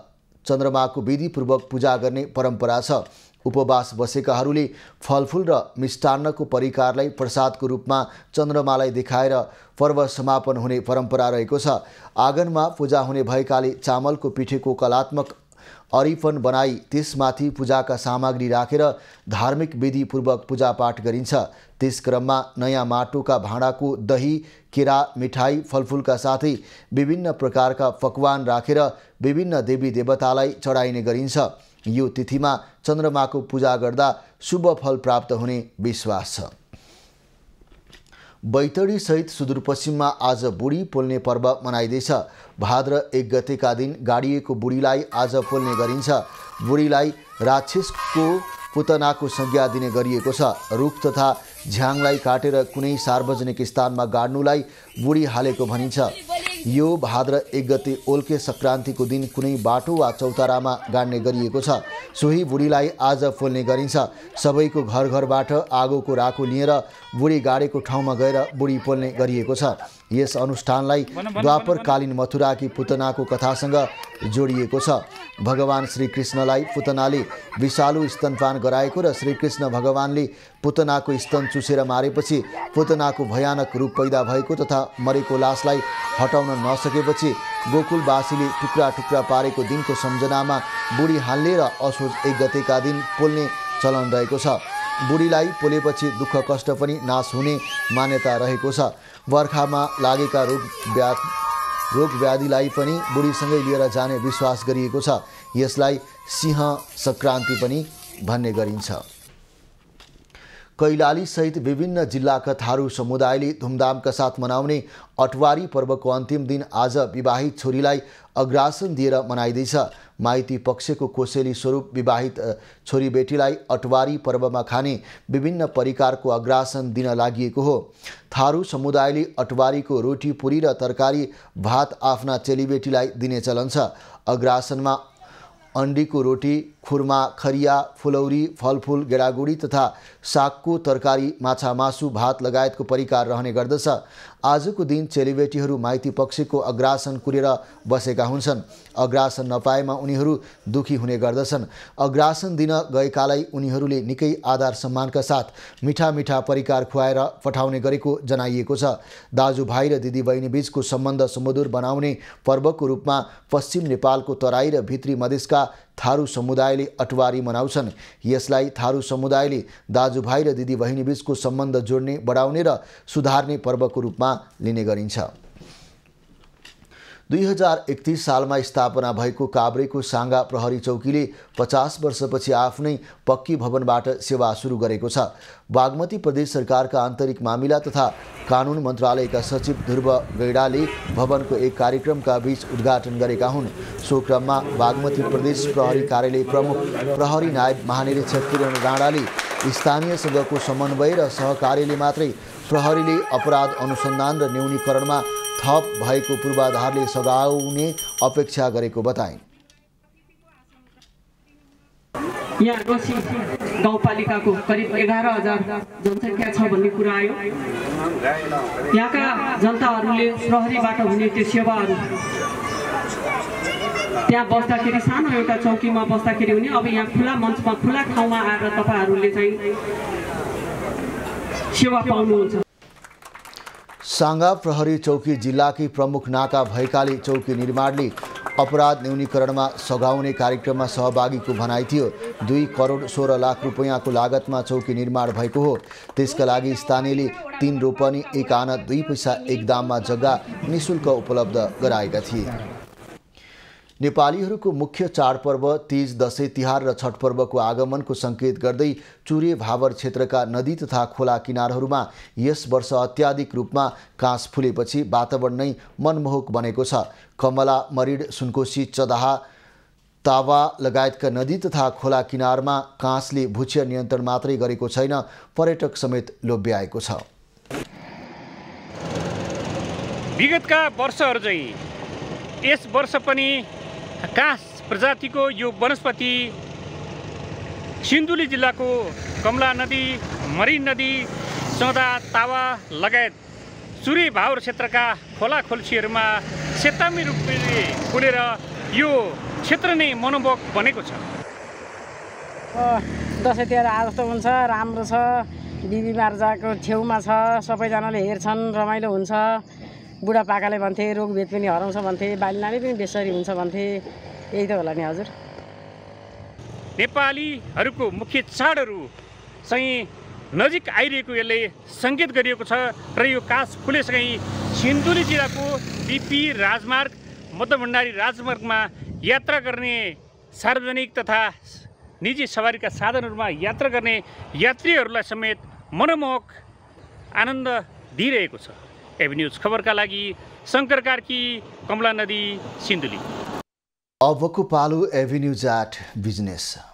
चन्द्रमाको विधिपूर्वक पूजा गर्ने परम्परा छ। उपवास बसेकाहरूले फलफुल र मिष्टान्नको परिकारलाई प्रसादको रूपमा चन्द्रमालाई देखाएर पर्व समापन हुने परम्परा रहेको छ। आँगनमा पूजा हुने भएकाले चामलको पिठेको कलात्मक अरिपन बनाई त्यसमाथि पूजाका सामग्री राखेर धार्मिक विधिपूर्वक पूजापाठ गरिन्छ। त्यस क्रममा नयाँ माटोका भाँडाको दही, केरा, मिठाई, फलफुलका साथै विभिन्न प्रकारका पकवान राखेर विभिन्न देवी देवतालाई चढाइने गरिन्छ। यो तिथिमा चन्द्रमाको पूजा गर्दा शुभ फल प्राप्त हुने विश्वास छ। बैतडी सहित सुदूरपश्चिममा आज बुढी पोल्ने पर्व मनाइँदैछ। भाद्र 1 गतेका दिन गाडिएको बुढीलाई आज पोल्ने गरिन्छ। बुढीलाई राक्षसको पुतनाको संज्ञा दिने गरिएको छ। रुख तथा झ्याङलाई काटेर कुनै सार्वजनिक स्थानमा गाड्नुलाई बुढी हालेको भनिन्छ। यो भाद्र 1 गते ओल्के संक्रान्तिको दिन कुनै बाटो वा चौतारामा गाड्ने गरिएको छ। सोही बुढीलाई आज पोल्ने गरिन्छ। सबैको घर घरबाट आगोको राको लिएर बुढी गाडेको ठाउँमा गएर बुढी पोल्ने गरिएको छ। यस अनुष्ठानलाई द्वापरकालीन मथुराकी पुतनाको कथासँग जोडिएको छ। भगवान श्रीकृष्णलाई पुतनाले विषालु स्तनपान गराएको र श्रीकृष्ण भगवानले पुतनाको स्तन चुसेर मारेपछि पुतनाको भयानक रूप पैदा भएको तथा मरेको लासलाई हटाउन नसकेपछि गोकुलवासीले टुक्रा टुक्रा पारेको दिनको सम्झनामा बुढी हाल्ने र असोज 1 गतेका दिन पोल्ने चलन रहेको छ। बुढीलाई पोलेपछि दुःख कष्ट पनि नाश हुने मान्यता रहेको छ। बर्खामा लागेका रोग व्याधिलाई पनि बुढीसँगै लिएर जाने विश्वास गरिएको छ। यसलाई सिंह संक्रान्ति पनि भन्ने गरिन्छ। कैलाली सहित विभिन्न जिल्लाका थारू समुदायले धुमधामका साथ मनाउने अटवारी पर्वको अन्तिम दिन आज विवाहित छोरीलाई अग्रासन दिएर मनाइँदैछ। माइती पक्षको कोसेली स्वरूप विवाहित छोरीबेटीलाई अटवारी पर्वमा खाने विभिन्न परिकारको अग्रासन दिन लागि हो। थारू समुदायले अटवारीको रोटी, पुरी र तरकारी भात आफ्ना चेलीबेटीलाई दिने चलन छ। अग्रासनमा अंडीको रोटी, खुर्मा, खरिया, फुलौरी, फलफुल, गेडागुडी तथा सागको तरकारी, माछा मासु, भात लगायतको परिकार रहने गर्दछ। आजको दिन चेलीबेटीहरू माइती पक्षको अग्रासन कुरेर बसेका हुन्छन्। अग्रासन नपाएमा उनीहरू दुखी हुने गर्दछन्। अग्रासन दिन गएकालाई उनीहरूले निकै आदर सम्मानका साथ मिठा मिठा परिकार खुवाएर पठाउने गरेको जनाइएको छ। दाजुभाइ र दिदीबहिनी बीचको सम्बन्ध सुमधुर बनाउने पर्वको रूपमा पश्चिम नेपालको तराई र भित्री मधेसका थारू समुदायले अटवारी मनाउँछन्। यसलाई थारू समुदायले दाजुभाइ र दिदीबहिनी बीचको सम्बन्ध जोड्ने, बढाउने र सुधार्ने पर्वको रूपमा लिने गरिन्छ। 2031 सालमा स्थापना भएको काभ्रेको साङ्गा प्रहरी चौकीले 50 वर्षपछि आफ्नै पक्की भवनबाट सेवा सुरु गरेको छ। बागमती प्रदेश सरकारका आन्तरिक मामिला तथा कानुन मन्त्रालयका सचिव ध्रुव गैडाले भवनको एक कार्यक्रमका बीच उद्घाटन गरेका हुन्। सो क्रममा बागमती प्रदेश प्रहरी कार्यालय प्रमुख प्रहरी नायब महानिरीक्षक किरण राणाले स्थानीयसँगको समन्वय र सहकार्यले मात्रै प्रहरीले अपराध अनुसन्धान र न्यूनीकरणमा थप भएको पूर्वाधारले सघाउने अपेक्षा गरेको बताइन्। यहाँ गसी गाउँपालिकाको करिब 11,000 जनसङ्ख्या छ भन्ने कुरा आयो। यहाँका जनताहरूले प्रहरीबाट हुने त्यो सेवाहरू त्यहाँ बस्दाखेरि सानो एउटा चौकीमा बस्दाखेरि हुने, अब यहाँ खुला मञ्चमा खुला ठाउँमा आएर तपाईँहरूले चाहिँ सेवा पाउनुहुन्छ। साङ्गा प्रहरी चौकी जिल्लाकै प्रमुख नाका भएकाले चौकी निर्माणले अपराध न्यूनीकरणमा सघाउने कार्यक्रममा सहभागीको भनाइ थियो। 2 करोड 16 लाख रुपैयाँको लागतमा चौकी निर्माण भएको हो। त्यसका लागि स्थानीयले 3 रोपनी 1 आना 2 पैसा 1 दाममा जग्गा निःशुल्क उपलब्ध गराएका थिए। नेपालीहरूको मुख्य चाडपर्व तीज, दशैं तिहार र छठ पर्वको आगमनको सङ्केत गर्दै चुरे भावर क्षेत्रका नदी तथा खोला किनारहरूमा यस वर्ष अत्याधिक रूपमा काँस फुलेपछि वातावरण नै मनमोहक बनेको छ। कमला, मरिड, सुनकोशी, चदाहा, तावा लगायतका नदी तथा खोला किनारमा काँसले भूक्षय नियन्त्रण मात्रै गरेको छैन, पर्यटक समेत लोभ्याएको छ। विगतका वर्षहरू चाहिँ यस वर्ष पनि काँस प्रजातिको यो वनस्पति सिन्धुली जिल्लाको कमला नदी, मरिन नदी, चौदा, तावा लगायत चुरे भावर क्षेत्रका खोला खोल्सीहरूमा सेतामी रूपले फुलेर यो क्षेत्र नै मनोभोग बनेको छ। दसैँ तिहार आज जस्तो हुन्छ, राम्रो छ। बिबी मार्जाको छेउमा छ, सबैजनाले हेर्छन्, रमाइलो हुन्छ। बुढापाकाले भन्थे रोगभेद पनि हराउँछ भन्थे, बाली नानी पनि बेसरी हुन्छ भन्थे। यही त होला नि हजुर। नेपालीहरूको मुख्य चाडहरू चाहिँ नजिक आइरहेको यसले सङ्केत गरिएको छ र यो काँस फुलेसँगै सिन्धुली जिल्लाको बिपी राजमार्ग, मध्यभण्डारी राजमार्गमा यात्रा गर्ने सार्वजनिक तथा निजी सवारीका साधनहरूमा यात्रा गर्ने यात्रीहरूलाई समेत मनमोहक आनन्द दिइरहेको छ। एबी न्यूज खबरका लागि शङ्कर कार्की, कमला नदी, सिन्धुली। अबको पालो एबी न्यूज एट बिजनेस।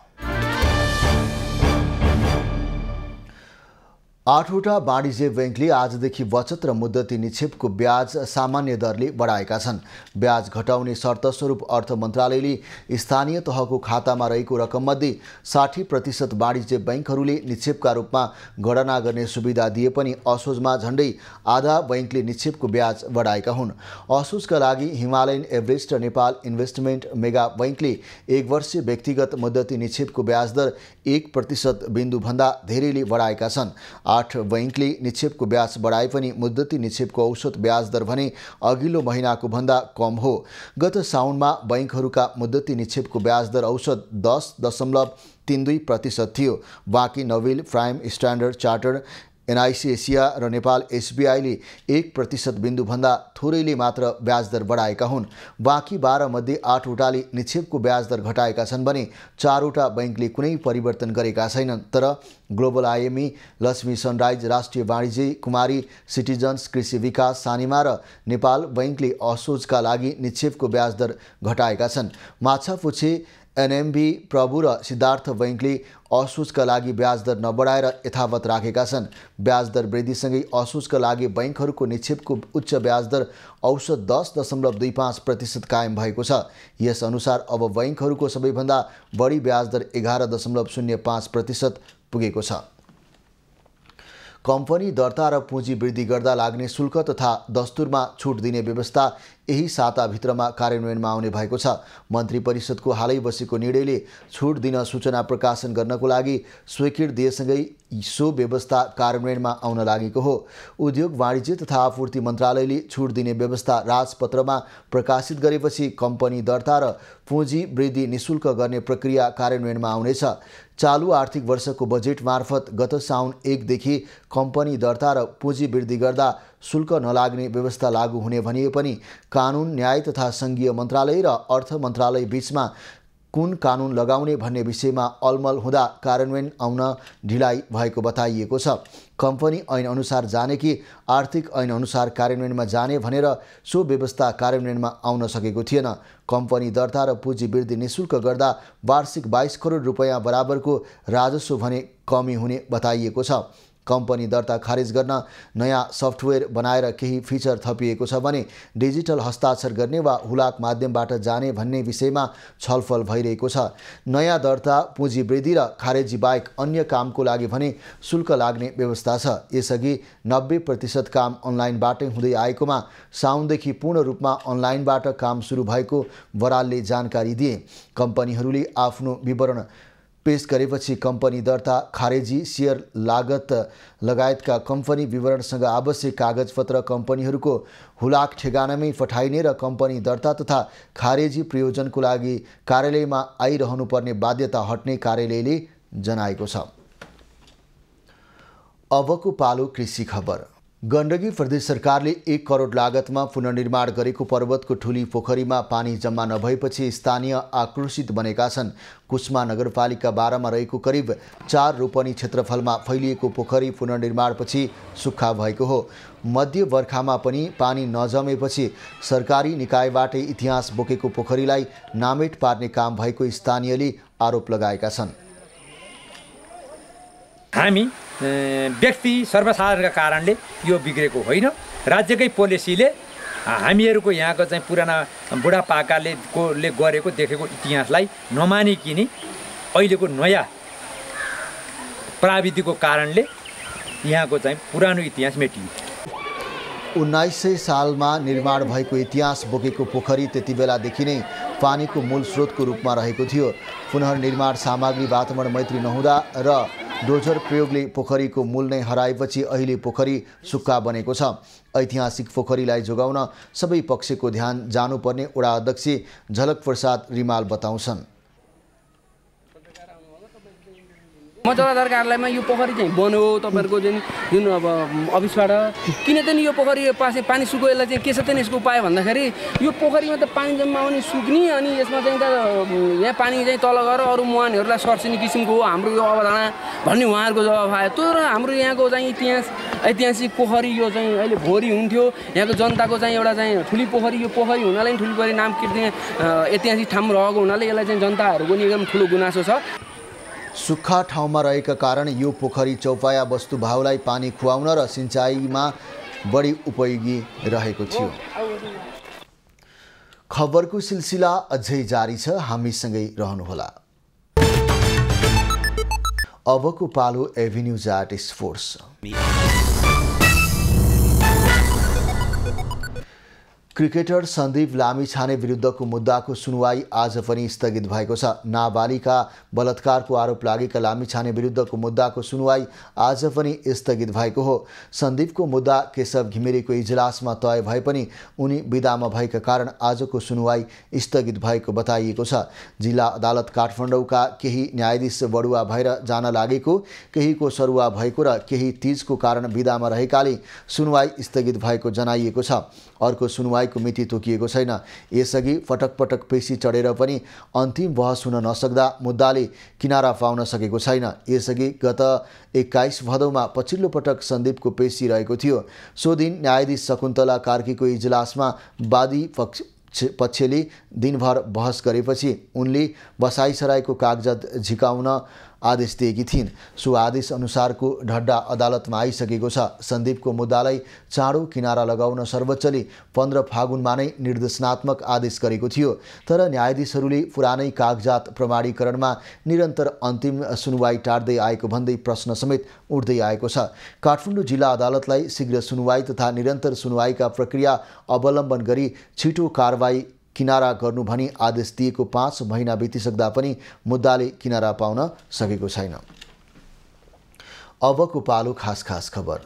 8वटा वाणिज्य ब्याङ्कले आजदेखि बचत र मुद्दती निक्षेपको ब्याज सामान्य दरले बढाएका छन्। ब्याज घटाउने शर्त स्वरूप अर्थ मन्त्रालयले स्थानीय तहको खातामा रहेको रकममध्ये 60% वाणिज्य ब्याङ्कहरूले निक्षेपका रूपमा गणना गर्ने सुविधा दिए पनि असोजमा झण्डै आधा ब्याङ्कले निक्षेपको ब्याज बढाएका हुन्। असोजका लागि हिमालयन एभरेस्ट र नेपाल इन्भेस्टमेन्ट मेगा ब्याङ्कले 1 वर्षीय व्यक्तिगत मुद्दती निक्षेपको ब्याज दर 1% बिन्दुभन्दा धेरैले बढाएका छन्। 8 ब्याङ्कले निक्षेपको ब्याज बढाए पनि मुद्दती निक्षेपको औसत ब्याज दर भने अघिल्लो महिनाको भन्दा कम हो। गत साउनमा ब्याङ्कहरूका मुद्दती निक्षेपको ब्याज दर औसत 10.32% थियो। बाँकी Nobel, prime, standard chartered, NIC Asia र नेपाल एसबिआईले 1% बिन्दुभन्दा थोरैले मात्र ब्याज दर बढाएका हुन्। बाँकी 12 मध्ये 8वटाले निक्षेपको ब्याज दर घटाएका छन् भने 4वटा ब्याङ्कले कुनै परिवर्तन गरेका छैनन्। तर ग्लोबल आइएमई, लक्ष्मी सनराइज, राष्ट्रिय वाणिज्य, कुमारी, सिटिजन्स, कृषि विकास, सानिमा र नेपाल ब्याङ्कले असोजका लागि निक्षेपको ब्याज दर घटाएका छन्। माछापुच्छे, एनएमबी, प्रभु र सिद्धार्थ ब्याङ्कले असोजका लागि ब्याज दर नबढाएर यथावत राखेका छन्। ब्याज दर वृद्धिसँगै असोजका लागि ब्याङ्कहरूको निक्षेपको उच्च ब्याज दर औसत 10.25% कायम भएको छ। यस अनुसार अब ब्याङ्कहरूको सबैभन्दा बढी ब्याज दर 11.05% पुगेको छ। कम्पनी दर्ता र पुँजी वृद्धि गर्दा लाग्ने शुल्क तथा दस्तुरमा छुट दिने व्यवस्था यही साताभित्रमा कार्यान्वयनमा आउने भएको छ। मन्त्री परिषदको हालै बसेको निर्णयले छुट दिन सूचना प्रकाशन गर्नको लागि स्वीकृति दिएसँगै सो व्यवस्था कार्यान्वयनमा आउन लागेको हो। उद्योग, वाणिज्य तथा आपूर्ति मन्त्रालयले छुट दिने व्यवस्था राजपत्रमा प्रकाशित गरेपछि कम्पनी दर्ता र पुँजी वृद्धि निःशुल्क गर्ने प्रक्रिया कार्यान्वयनमा आउनेछ। चालु आर्थिक वर्षको बजेट मार्फत गत साउन 1 देखि कम्पनी दर्ता र पुँजी वृद्धि गर्दा शुल्क नलाग्ने व्यवस्था लागू हुने भनिए पनि कानुन, न्याय तथा सङ्घीय मन्त्रालय र अर्थ मन्त्रालय बीचमा कुन कानुन लगाउने भन्ने विषयमा अलमल हुँदा कार्यान्वयन आउन ढिलाइ भएको बताइएको छ। कम्पनी ऐन अनुसार जाने कि आर्थिक ऐन अनुसार कार्यान्वयनमा जाने भनेर सो व्यवस्था कार्यान्वयनमा आउन सकेको थिएन। कम्पनी दर्ता र पुँजी वृद्धि निशुल्क गर्दा वार्षिक 22 करोड रुपैयाँ बराबरको राजस्व भने कमी हुने बताइएको छ। कम्पनी दर्ता खारेज गर्न नयाँ सफ्टवेयर बनाएर केही फिचर थपिएको छ भने डिजिटल हस्ताक्षर गर्ने वा हुलाक माध्यमबाट जाने भन्ने विषयमा छलफल भइरहेको छ। नयाँ दर्ता पुँजी वृद्धि र खारेजी बाहेक अन्य कामको लागि भने शुल्क लाग्ने व्यवस्था छ। यसअघि 90% काम अनलाइनबाटै हुँदै आएकोमा साउनदेखि पूर्ण रूपमा अनलाइनबाट काम सुरु भएको बरालले जानकारी दिए। कम्पनीहरूले आफ्नो विवरण पेश गरेपछि कम्पनी दर्ता खारेजी शेयर लागत लगायतका कम्पनी विवरणसँग आवश्यक कागजपत्र कम्पनीहरूको हुलाक ठेगानामै पठाइने र कम्पनी दर्ता तथा खारेजी प्रयोजनको लागि कार्यालयमा आइरहनुपर्ने बाध्यता हट्ने कार्यालयले जनाएको छ। अबको पालो कृषि खबर। गण्डकी प्रदेश सरकारले 1 करोड लागतमा पुनर्निर्माण गरेको पर्वतको ठुली पोखरीमा पानी जम्मा नभएपछि स्थानीय आक्रोशित बनेका छन्। कुस्मा नगरपालिका 12 मा रहेको करिब 4 रोपनी क्षेत्रफलमा फैलिएको पोखरी पुनर्निर्माणपछि सुक्खा भएको हो। मध्य बर्खामा पनि पानी नजमेपछि सरकारी निकायबाटै इतिहास बोकेको पोखरीलाई नामेट पार्ने काम भएको स्थानीयले आरोप लगाएका छन्। हामी व्यक्ति सर्वसाधारणका कारणले यो बिग्रेको होइन, राज्यकै पोलिसीले हामीहरूको यहाँको चाहिँ पुराना बुढापाकाले गरेको देखेको इतिहासलाई नमानिकिनी अहिलेको नयाँ प्राविधिकको कारणले यहाँको चाहिँ पुरानो इतिहास मेटियो। 1900 सालमा निर्माण भएको इतिहास बोकेको पोखरी त्यति बेलादेखि नै पानीको मूल स्रोतको रूपमा रहेको थियो। पुनर्निर्माण सामग्री वातावरण मैत्री नहुँदा र डोजर प्रयोगले पोखरीको मूल नै हराएपछि अहिले पोखरी सुक्खा बनेको छ। ऐतिहासिक पोखरीलाई जोगाउन सबै पक्षको ध्यान जानुपर्ने वडा अध्यक्ष झलक प्रसाद रिमाल बताउँछन्। मजदुर कार्यालयमा यो पोखरी चाहिँ बन्यो तपाईहरुको जुन अब अफिसबाट किन चाहिँ यो पोखरी पानी सुक्यो, यसलाई चाहिँ के छ चाहिँ यसको उपाय भन्दाखेरि यो पोखरीमा त पानी जम्मा आउने सुक्ने अनि यसमा चाहिँ यहाँ पानी चाहिँ तल गएर अरू मुहानहरूलाई सर्सिने किसिमको हो हाम्रो यो अवधारणा भन्ने उहाँहरूको जवाफ आयो। तर हाम्रो यहाँको चाहिँ ऐतिहासिक पोखरी यो चाहिँ अहिले भोरी हुन्थ्यो। यहाँको जनताको चाहिँ एउटा चाहिँ ठुली पोखरी, यो पोखरी हुनाले ठुली पोखरी नाम ऐतिहासिक ठाउँ रहेको हुनाले यसलाई चाहिँ जनताहरूको नि एकदम ठुलो गुनासो छ। सुक्खा ठाउँमा रहेका कारण यो पोखरी चौपाया वस्तुभावलाई पानी खुवाउन र सिँचाइमा बढी उपयोगी रहेको थियो। खबरको सिलसिला अझै जारी छ, हामीसँगै रहनुहोला। अबको पालो Avenues at sports. Cricketer Sandeep Lamichhane विरुद्धको मुद्दाको सुनवाई आज पनि स्थगित भएको छ। नाबालिका बलात्कारको आरोप लागेका लामिछाने विरुद्धको मुद्दाको सुनवाई आज पनि स्थगित भएको हो। सन्दीपको मुद्दा केशव घिमिरेको इजलासमा तय भए पनि उनी बिदामा भएका कारण आजको सुनवाई स्थगित भएको बताइएको छ। जिल्ला अदालत काठमाडौँका केही न्यायाधीश बढुवा भएर जान लागेको, केहीको सरुवा भएको र केही तीजको कारण बिदामा रहेकाले सुनवाई स्थगित भएको जनाइएको छ। अर्को सुनवाईको मिति तोकिएको छैन। यसअघि पटक पटक पेशी चढेर पनि अन्तिम बहस हुन नसक्दा मुद्दाले किनारा पाउन सकेको छैन। यसअघि गत 21 भदौमा पछिल्लो पटक सन्दीपको पेशी रहेको थियो। सो दिन न्यायाधीश शकुन्तला कार्कीको इजलासमा वादी पक्षले दिनभर बहस गरेपछि उनले बसाइसराईको कागजात झिकाउन आदेश दिएकी थिइन्। सो आदेश अनुसारको ढड्डा अदालतमा आइसकेको छ। सन्दीपको मुद्दालाई चाँडो किनारा लगाउन सर्वोच्चले 15 फागुनमा नै निर्देशनात्मक आदेश गरेको थियो। तर न्यायाधीशहरूले पुरानै कागजात प्रमाणीकरणमा निरन्तर अन्तिम सुनवाई टार्दै आएको भन्दै प्रश्न समेत उठ्दै आएको छ। काठमाडौँ जिल्ला अदालतलाई शीघ्र सुनवाई तथा निरन्तर सुनवाईका प्रक्रिया अवलम्बन गरी छिटो कारबाही किनारा गर्नु भनी आदेश दिएको 5 महिना बितिसक्दा पनि मुद्दाले किनारा पाउन सकेको छैन। अबको पालो खास खबर।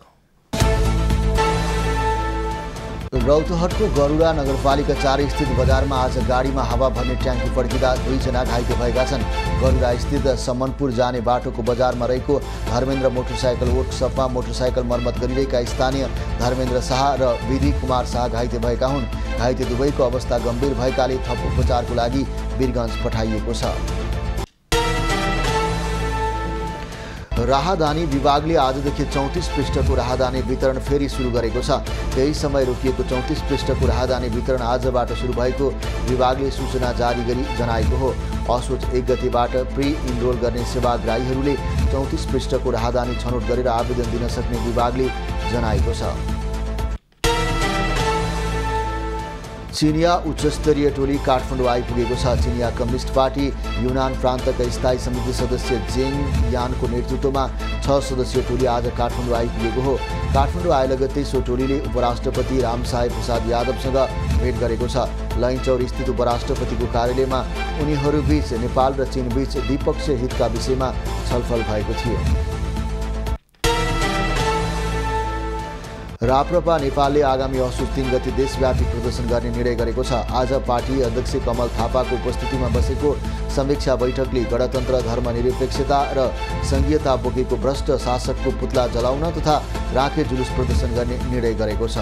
रौतहटको गरुडा नगरपालिका 4 स्थित बजारमा आज गाडीमा हावा भर्ने ट्याङ्की फड्किँदा 2 जना घाइते भएका छन्। गरुडा स्थित समनपुर जाने बाटोको बजारमा रहेको धर्मेन्द्र मोटरसाइकल वर्कसपमा मोटरसाइकल मर्मत गरिरहेका स्थानीय धर्मेन्द्र शाह र विधि कुमार शाह घाइते भएका हुन्। घाइते दुवैको अवस्था गम्भीर भएकाले थप उपचारको लागि वीरगञ्ज पठाइएको छ। राहदानी विभागले आजदेखि 34 पृष्ठको राहदानी वितरण फेरि सुरु गरेको छ। केही समय रोकिएको 34 पृष्ठको राहदानी वितरण आजबाट सुरु भएको विभागले सूचना जारी गरी जनाएको हो। असोज 1 गतेबाट प्री इनरोल गर्ने सेवाग्राहीहरूले 34 पृष्ठको राहदानी छनौट गरेर आवेदन दिन सक्ने विभागले जनाएको छ। चिनिया उच्चस्तरीय टोली काठमाडौँ आइपुगेको छ। चिनिया कम्युनिस्ट पार्टी युनान प्रान्तका स्थायी समिति सदस्य जेङ यानको नेतृत्वमा 6 सदस्यीय टोली आज काठमाडौँ आइपुगेको हो। काठमाडौँ आए लगत्तै सो टोलीले उपराष्ट्रपति रामसाई प्रसाद यादवसँग भेट गरेको छ। लैनचौर स्थित उपराष्ट्रपतिको कार्यालयमा उनीहरूबीच नेपाल र चीनबीच द्विपक्षीय हितका विषयमा छलफल भएको थियो। राप्रपा नेपालले आगामी असोज 3 गते देशव्यापी प्रदर्शन गर्ने निर्णय गरेको छ। आज पार्टी अध्यक्ष कमल थापाको उपस्थितिमा बसेको समीक्षा बैठकले गणतन्त्र, धर्मनिरपेक्षता र संघीयता बोकेको भ्रष्ट शासकको पुतला जलाउन तथा राखे जुलुस प्रदर्शन गर्ने निर्णय गरेको छ।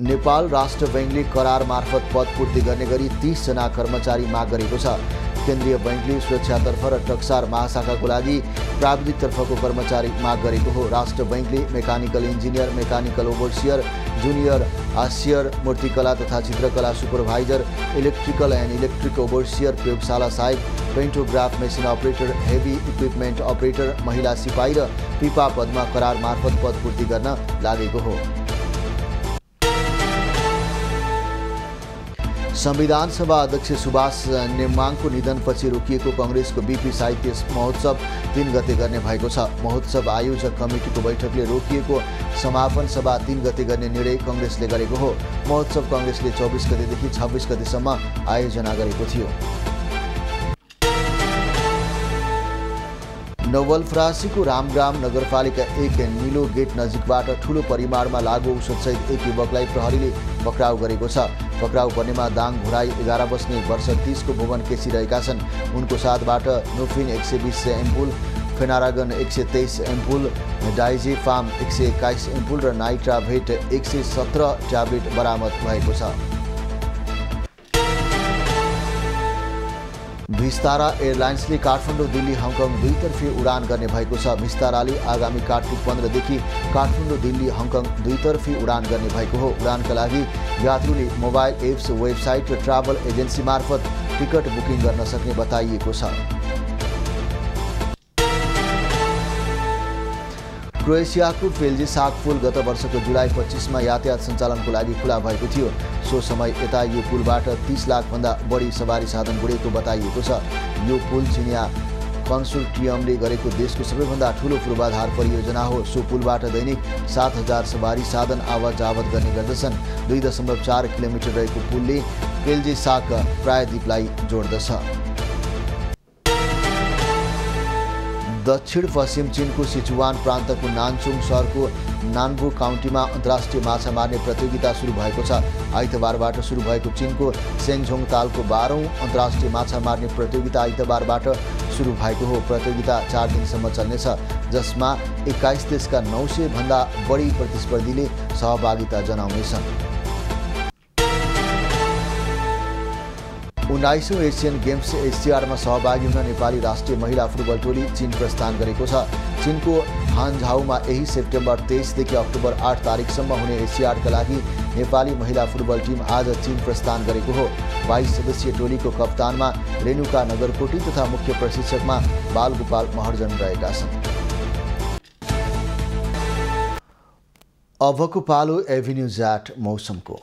नेपाल राष्ट्र बैंकले करार मार्फत पद पूर्ति गर्ने गरी 30 जना कर्मचारी माग गरेको छ। केन्द्रीय बैंकले सुरक्षातर्फ र टक्सार महाशाखाको लागि प्राविधिकतर्फको कर्मचारी माग गरेको हो। राष्ट्र बैंकले mechanical engineer, mechanical overseer, junior आसियर, मूर्तिकला तथा चित्रकला supervisor, electrical and electric overseer, प्रयोगशाला सहायक, pantograph machine operator, heavy equipment operator, महिला सिपाही र पिपा पदमा करार मार्फत पद पूर्ति गर्न लागेको हो। संविधान सभा अध्यक्ष सुभाष नेमाङको निधनपछि रोकिएको कांग्रेसको बीपी साहित्य महोत्सव 3 गते गर्ने भएको छ। महोत्सव आयोजक कमिटीको बैठकले रोकिएको समापन सभा 3 गते गर्ने निर्णय कांग्रेसले गरेको हो। महोत्सव कांग्रेसले 24 गतेदेखि 26 गतेसम्म आयोजना गरेको थियो। नवलपरासीको रामग्राम नगरपालिका 1 नीलो गेट नजिकबाट ठूलो परिमाणमा लागु औषधसहित एक युवकलाई प्रहरीले पक्राउ गरेको छ। पक्राउ पर्नेमा दाङ घुराई 11 बस्ने वर्ष 30 को भुवन केसी रहेका छन्। उनको साथबाट नोफिन 120 एम्पुल, फेनारागन 123 एम्पुल, डाइजे फार्म 121 एम्पुल र नाइट्राभेट 117 ट्याब्लेट बरामद भएको छ। भिस्तारा एयरलाइन्सले काठमाडौँ दिल्ली हङकङ दुईतर्फी उडान गर्ने भएको छ। भिस्ताराले आगामी कार्तिक 15 देखि काठमाडौँ दिल्ली हङकङ दुईतर्फी उडान गर्ने भएको हो। उडानका लागि यात्रुले मोबाइल एप्स, वेबसाइट र ट्राभल एजेन्सी मार्फत टिकट बुकिङ गर्न सक्ने बताइएको छ। क्रोएसियाको पेल्जेसाक पुल गत वर्षको जुलाई 25 मा यातायात सञ्चालनको लागि खुला भएको थियो। सो समय यता यो पुलबाट 30 लाख भन्दा बढी सवारी साधन गुडेको बताइएको छ। यो पुल चिनिया कन्सोर्टियमले गरेको देशको सबैभन्दा ठूलो पूर्वाधार परियोजना हो। सो पुलबाट दैनिक 7000 सवारी साधन आवत जावत गर्ने गर्दछन्। 2.4 किलोमिटर रहेको पुलले पेल्जेसाक प्रायद्वीपलाई जोड्दछ। दक्षिण पश्चिम चीनको सिचुवान प्रान्तको नानचुङ सहरको नानबु काउन्टीमा अन्तर्राष्ट्रिय माछा मार्ने प्रतियोगिता सुरु भएको छ। आइतबारबाट सुरु भएको चीनको सेङझोङ तालको 12औं अन्तर्राष्ट्रिय माछा मार्ने प्रतियोगिता आइतबारबाट सुरु भएको हो। प्रतियोगिता 4 दिनसम्म चल्नेछ, जसमा 21 देशका 900 भन्दा बढी प्रतिस्पर्धीले सहभागिता जनाउनेछन्। 19औं एसियन गेम्स एसियाडमा सहभागी हुन नेपाली राष्ट्रिय महिला फुटबल टोली चीन प्रस्थान गरेको छ। चीनको हानझाउमा यही सेप्टेम्बर 23 देखि अक्टोबर 8 तारिकसम्म हुने एसियाडका लागि नेपाली महिला फुटबल टिम आज चीन प्रस्थान गरेको हो। 22 सदस्यीय टोलीको कप्तानमा रेणुका नगरकोटी तथा मुख्य प्रशिक्षकमा बालगोपाल महर्जन रहेका छन्। अबको पालो एभिन्यू ज्याट मौसमको।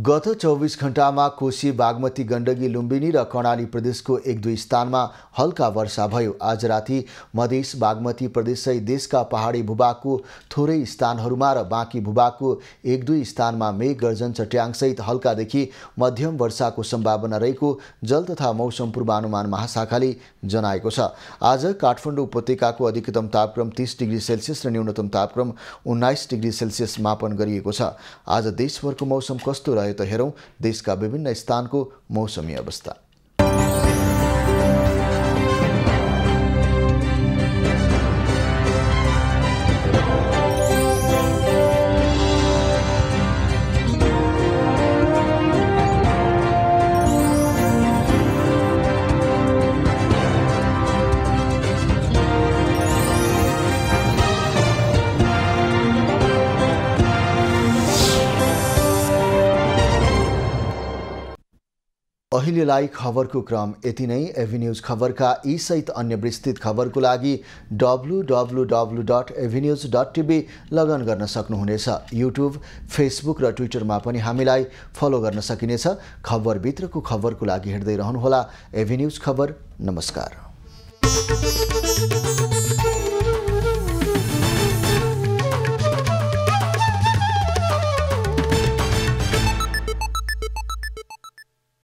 गत 24 घण्टामा कोशी बागमती गण्डकी लुम्बिनी र कर्णाली प्रदेशको 1-2 स्थानमा हल्का वर्षा भयो। आज राति मधेस बागमती प्रदेशसहित देशका पहाडी भूभागको थोरै स्थानहरूमा र बाँकी भूभागको 1-2 स्थानमा मेघ गर्जन चट्याङसहित हल्कादेखि मध्यम वर्षाको सम्भावना रहेको जल तथा मौसम पूर्वानुमान महाशाखाले जनाएको छ। आज काठमाडौँ उपत्यकाको अधिकतम तापक्रम 30 डिग्री सेल्सियस र न्यूनतम तापक्रम 19 डिग्री सेल्सियस मापन गरिएको छ। आज देशभरको मौसम कस्तो रह्यो त हेरौं देशका विभिन्न स्थानको मौसमी अवस्था। अहिलेलाई खबरको क्रम यति नै। एभिन्यूज खबरका यी सहित अन्य विस्तृत खबरको लागि www.avnews.tv लगइन गर्न सक्नुहुनेछ। युट्युब, फेसबुक र ट्विटरमा पनि हामीलाई फलो गर्न सकिनेछ। खबरभित्रको खबरको लागि हेर्दै रहनुहोला एभिन्यूज खबर। नमस्कार।